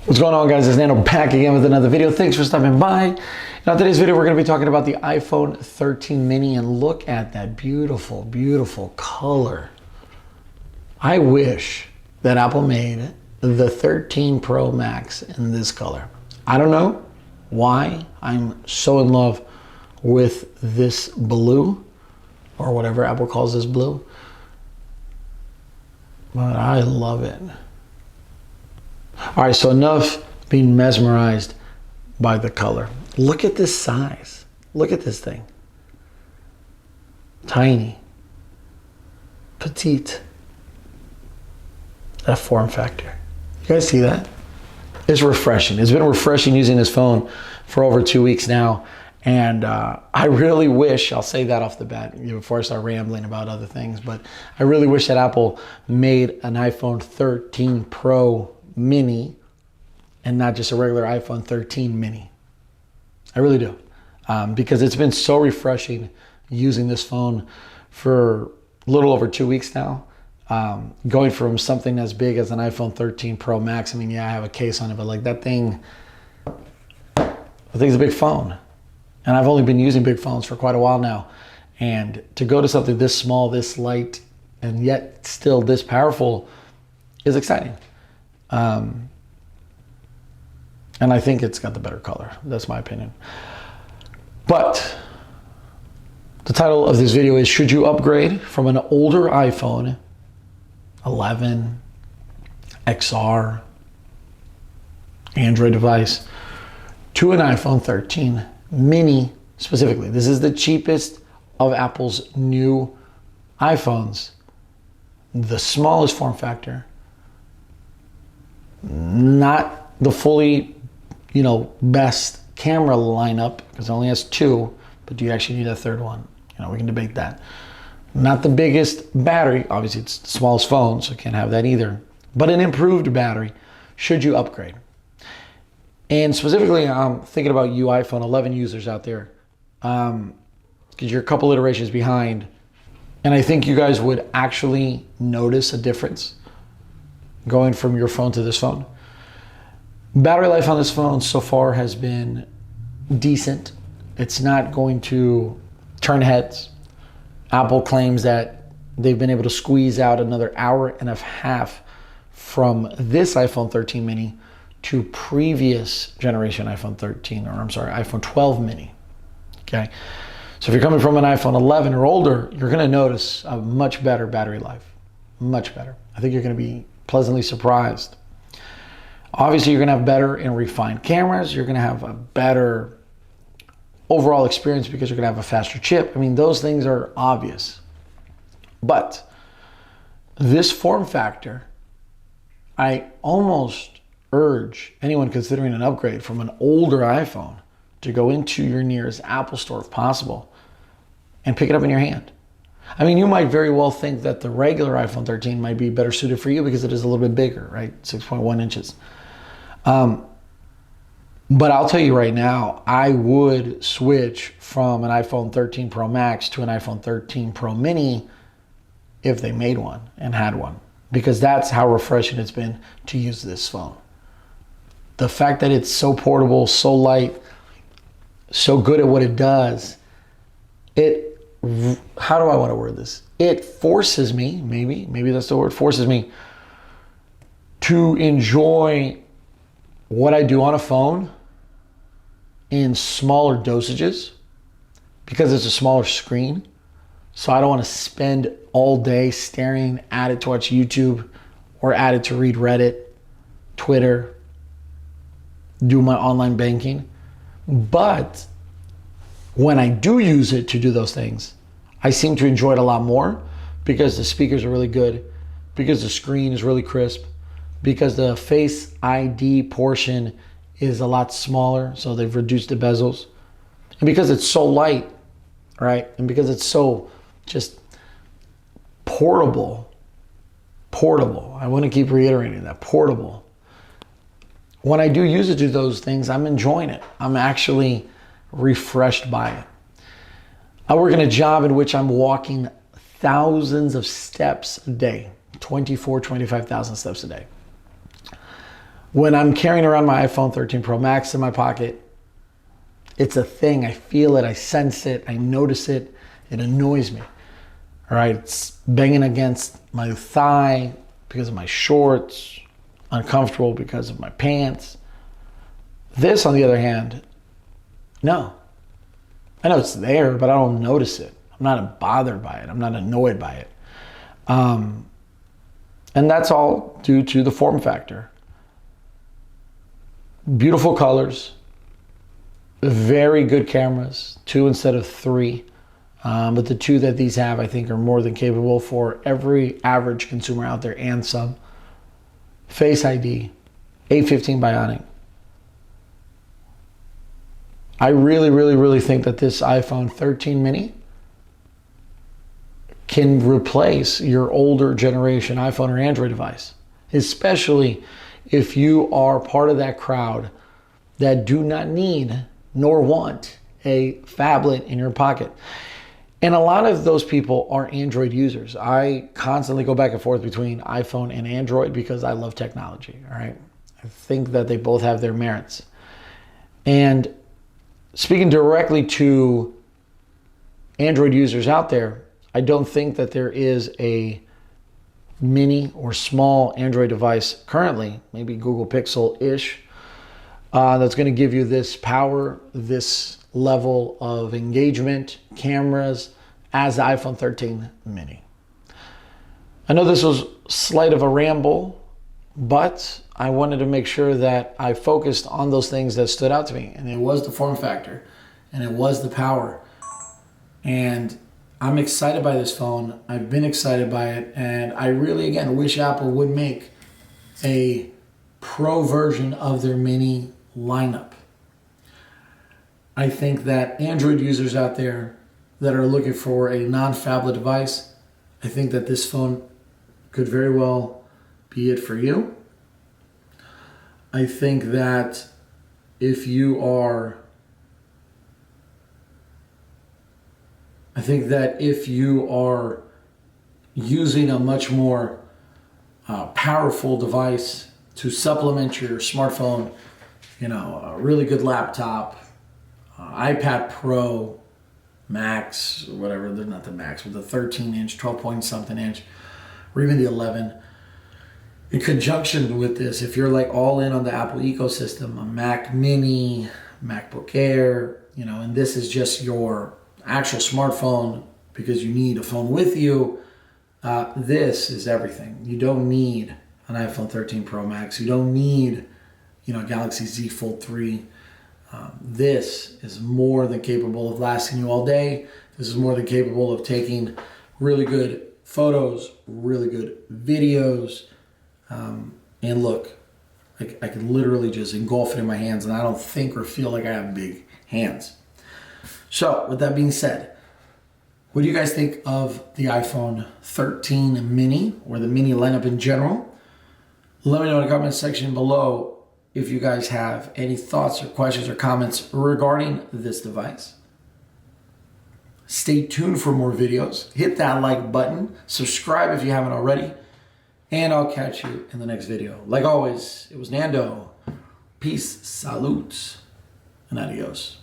What's going on, guys? It's Nano back again with another video. Thanks for stopping by. Now, today's video, we're going to be talking about the iPhone 13 mini, and look at that beautiful, beautiful color. I wish that Apple made the 13 Pro Max in this color. I don't know why I'm so in love with this blue, or whatever Apple calls this blue, but I love it. All right, so enough being mesmerized by the color. Look at this size. Look at this thing. Tiny. Petite. That form factor. You guys see that? It's refreshing. It's been refreshing using this phone for over 2 weeks now. And I really wish, I'll say that off the bat before I start rambling about other things, but I really wish that Apple made an iPhone 13 Pro mini and not just a regular iPhone 13 mini. I really do. Because it's been so refreshing using this phone for a little over 2 weeks now. Going from something as big as an iPhone 13 Pro Max. I mean, yeah, I have a case on it, but like that thing, I think it's a big phone. And I've only been using big phones for quite a while now. And to go to something this small, this light, and yet still this powerful is exciting. And I think it's got the better color. That's my opinion. But the title of this video is, should you upgrade from an older iPhone 11 XR Android device to an iPhone 13 mini specifically? This is the cheapest of Apple's new iPhones. The smallest form factor. Not the fully, best camera lineup, because it only has two, but do you actually need a third one? We can debate that. Not the biggest battery, obviously it's the smallest phone, so can't have that either, but an improved battery. Should you upgrade? And specifically, I'm thinking about you iPhone 11 users out there, because you're a couple iterations behind, and I think you guys would actually notice a difference going from your phone to this phone. Battery life on this phone so far has been decent. It's not going to turn heads. Apple claims that they've been able to squeeze out another hour and a half from this iPhone 13 mini to previous generation iPhone 12 mini. Okay. So if you're coming from an iPhone 11 or older, you're going to notice a much better battery life. Much better. I think you're going to be pleasantly surprised. Obviously, you're going to have better and refined cameras. You're going to have a better overall experience because you're going to have a faster chip. I mean, those things are obvious. But this form factor, I almost urge anyone considering an upgrade from an older iPhone to go into your nearest Apple store if possible and pick it up in your hand. I mean, you might very well think that the regular iPhone 13 might be better suited for you because it is a little bit bigger, right? 6.1 inches. But I'll tell you right now, I would switch from an iPhone 13 Pro Max to an iPhone 13 Pro Mini if they made one and had one, because that's how refreshing it's been to use this phone. The fact that it's so portable, so light, so good at what it does, how do I want to word this? It forces me, maybe that's the word, forces me to enjoy what I do on a phone in smaller dosages because it's a smaller screen. So I don't want to spend all day staring at it to watch YouTube or at it to read Reddit, Twitter, do my online banking. But when I do use it to do those things, I seem to enjoy it a lot more because the speakers are really good, because the screen is really crisp, because the Face ID portion is a lot smaller, so they've reduced the bezels, and because it's so light, right? And because it's so just portable. I want to keep reiterating that, portable. When I do use it to do those things, I'm enjoying it. I'm actually refreshed by it. I work in a job in which I'm walking thousands of steps a day, 24, 25,000 steps a day. When I'm carrying around my iPhone 13 Pro Max in my pocket, it's a thing. I feel it, I sense it, I notice it. It annoys me. All right, it's banging against my thigh because of my shorts, uncomfortable because of my pants. This, on the other hand, no. I know it's there, but I don't notice it. I'm not bothered by it. I'm not annoyed by it. And that's all due to the form factor. Beautiful colors, very good cameras, 2 instead of 3. But the 2 that these have, I think, are more than capable for every average consumer out there and some. Face ID, 815 Bionic. I really think that this iPhone 13 mini can replace your older generation iPhone or Android device, especially if you are part of that crowd that do not need nor want a phablet in your pocket. And a lot of those people are Android users. I constantly go back and forth between iPhone and Android because I love technology, all right? I think that they both have their merits. And speaking directly to Android users out there, I don't think that there is a mini or small Android device currently, maybe Google Pixel-ish, that's going to give you this power, this level of engagement, cameras, as the iPhone 13 mini. I know this was slight of a ramble, but I wanted to make sure that I focused on those things that stood out to me. And it was the form factor, and it was the power. And I'm excited by this phone. I've been excited by it. And I really, again, wish Apple would make a pro version of their mini lineup. I think that Android users out there that are looking for a non-phablet device, I think that this phone could very well be it for you. I think that if you are using a much more powerful device to supplement your smartphone, a really good laptop, iPad Pro, Max, whatever, they're not the Max, but the 13-inch, 12 point something inch, or even the 11. In conjunction with this, if you're like all in on the Apple ecosystem, a Mac Mini, MacBook Air, and this is just your actual smartphone because you need a phone with you, this is everything. You don't need an iPhone 13 Pro Max. You don't need, Galaxy Z Fold 3. This is more than capable of lasting you all day. This is more than capable of taking really good photos, really good videos. And look, I can literally just engulf it in my hands and I don't think or feel like I have big hands. So with that being said, what do you guys think of the iPhone 13 mini or the mini lineup in general? Let me know in the comment section below if you guys have any thoughts or questions or comments regarding this device. Stay tuned for more videos. Hit that like button. Subscribe if you haven't already. And I'll catch you in the next video. Like always, it was Nando. Peace, salutes, and adios.